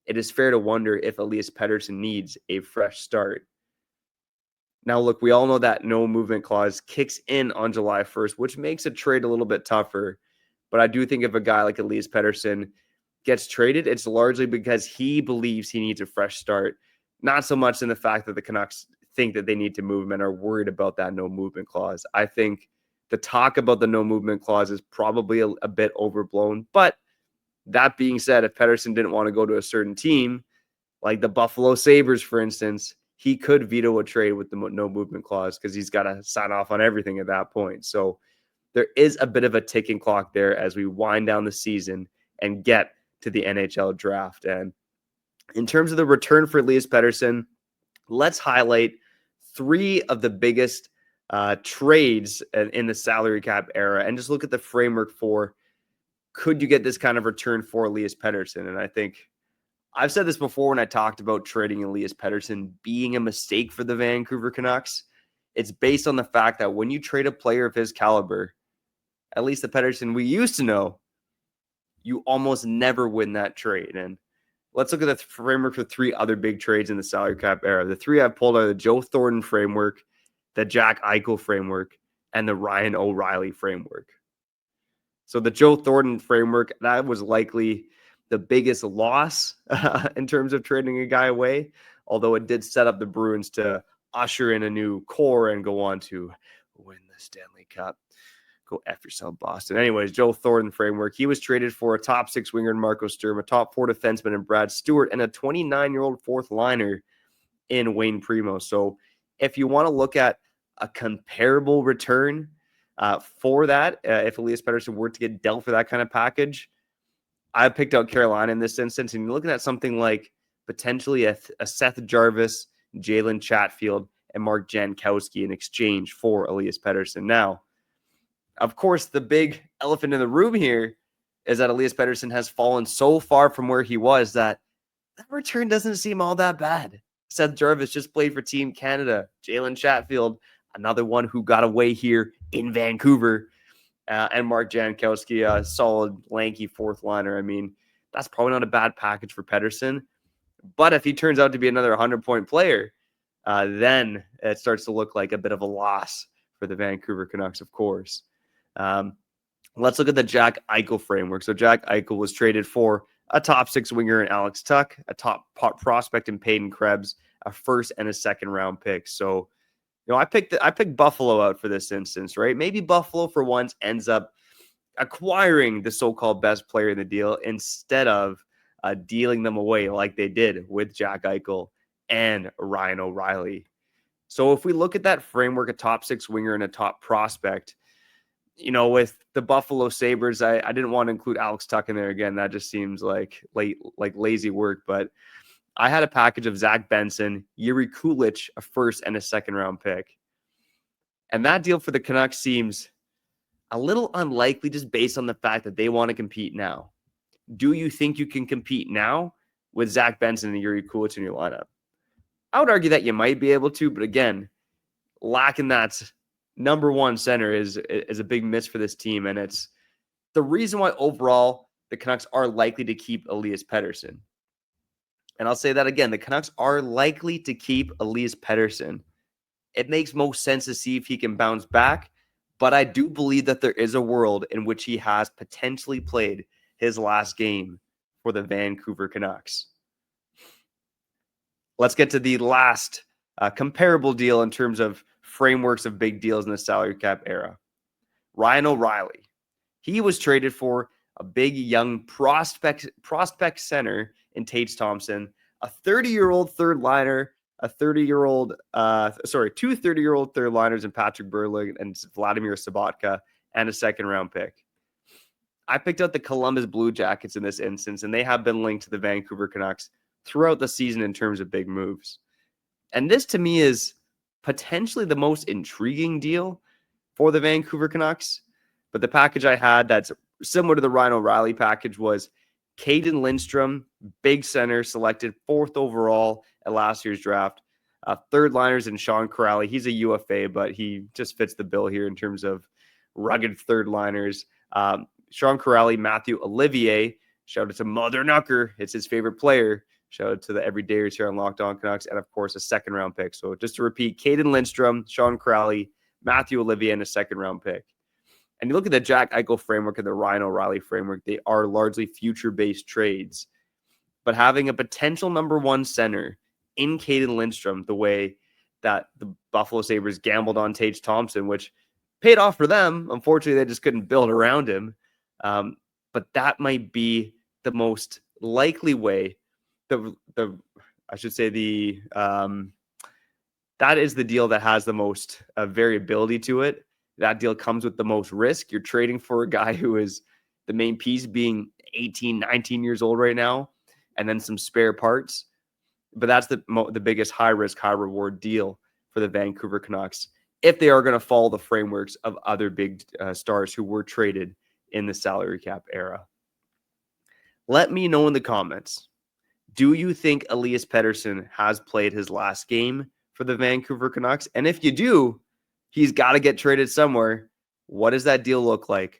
it is fair to wonder if Elias Pettersson needs a fresh start. Now, look, we all know that no movement clause kicks in on July 1st, which makes a trade a little bit tougher. But I do think if a guy like Elias Pettersson gets traded, it's largely because he believes he needs a fresh start, not so much in the fact that the Canucks think that they need to move him and are worried about that no movement clause. I think the talk about the no movement clause is probably a bit overblown. But that being said, if Pettersson didn't want to go to a certain team, like the Buffalo Sabres, for instance, he could veto a trade with the no movement clause because he's got to sign off on everything at that point. So there is a bit of a ticking clock there as we wind down the season and get to the NHL draft. And in terms of the return for Elias Pettersson, let's highlight three of the biggest trades in the salary cap era and just look at the framework for, could you get this kind of return for Elias Pettersson? And I think I've said this before when I talked about trading Elias Pettersson being a mistake for the Vancouver Canucks. It's based on the fact that when you trade a player of his caliber, at least the Pettersson we used to know, you almost never win that trade. And let's look at the framework for three other big trades in the salary cap era. The three I've pulled are the Joe Thornton framework, the Jack Eichel framework, and the Ryan O'Reilly framework. So the Joe Thornton framework, that was likely the biggest loss in terms of trading a guy away, although it did set up the Bruins to usher in a new core and go on to win the Stanley Cup. Go F yourself, Boston. Anyways, Joe Thornton framework. He was traded for a top 6 winger in Marco Sturm, a top 4 defenseman in Brad Stewart, and a 29-year-old fourth liner in Wayne Primo. So if you want to look at a comparable return for that, if Elias Pettersson were to get dealt for that kind of package, I picked out Carolina in this instance, and you're looking at something like potentially a Seth Jarvis, Jalen Chatfield, and Mark Jankowski in exchange for Elias Pettersson. Now, of course, the big elephant in the room here is that Elias Pettersson has fallen so far from where he was that return doesn't seem all that bad. Seth Jarvis just played for Team Canada. Jalen Chatfield, another one who got away here in Vancouver. And Mark Jankowski, a solid, lanky fourth liner. I mean, that's probably not a bad package for Pettersson. But if he turns out to be another 100-point player, then it starts to look like a bit of a loss for the Vancouver Canucks, of course. Let's look at the Jack Eichel framework. So Jack Eichel was traded for a top 6 winger in Alex Tuch, a top prospect in Peyton Krebs, a first and a second round pick. So, you know, I picked Buffalo out for this instance, right? Maybe Buffalo for once ends up acquiring the so-called best player in the deal instead of dealing them away like they did with Jack Eichel and Ryan O'Reilly. So if we look at that framework, a top 6 winger and a top prospect, you know, with the Buffalo Sabres, I didn't want to include Alex Tuch in there again. That just seems like lazy work. But I had a package of Zach Benson, Yuri Kulich, a first and a second round pick. And that deal for the Canucks seems a little unlikely just based on the fact that they want to compete now. Do you think you can compete now with Zach Benson and Yuri Kulich in your lineup? I would argue that you might be able to, but again, lacking that number one center is a big miss for this team. And it's the reason why overall the Canucks are likely to keep Elias Pettersson. And I'll say that again, the Canucks are likely to keep Elias Pettersson. It makes most sense to see if he can bounce back, but I do believe that there is a world in which he has potentially played his last game for the Vancouver Canucks. Let's get to the last comparable deal in terms of frameworks of big deals in the salary cap era. Ryan O'Reilly. He was traded for a big young prospect center in Tage Thompson, a 30-year-old third liner, two 30-year-old third liners in Patrick Berling and Vladimir Sobotka, and a second round pick. I picked out the Columbus Blue Jackets in this instance, and they have been linked to the Vancouver Canucks throughout the season in terms of big moves. And this to me is potentially the most intriguing deal for the Vancouver Canucks. But the package I had that's similar to the Ryan O'Reilly package was Caden Lindstrom, big center, selected 4th overall at last year's draft. Third liners in Sean Corrali. He's a UFA, but he just fits the bill here in terms of rugged third liners. Sean Corrali, Matthew Olivier, Shout out to Mother Knucker. It's his favorite player. Shout out to the everydayers here on Locked On Canucks. And, of course, a second-round pick. So just to repeat, Caden Lindstrom, Sean Crowley, Matthew Olivier, and a second-round pick. And you look at the Jack Eichel framework and the Ryan O'Reilly framework, they are largely future-based trades. But having a potential number one center in Caden Lindstrom, the way that the Buffalo Sabres gambled on Tage Thompson, which paid off for them. Unfortunately, they just couldn't build around him. But that might be the most likely way. That is the deal that has the most variability to it. That deal comes with the most risk. You're trading for a guy who is the main piece, being 18, 19 years old right now, and then some spare parts. But that's the biggest high risk, high reward deal for the Vancouver Canucks if they are going to follow the frameworks of other big stars who were traded in the salary cap era. Let me know in the comments. Do you think Elias Pettersson has played his last game for the Vancouver Canucks? And if you do, he's got to get traded somewhere. What does that deal look like?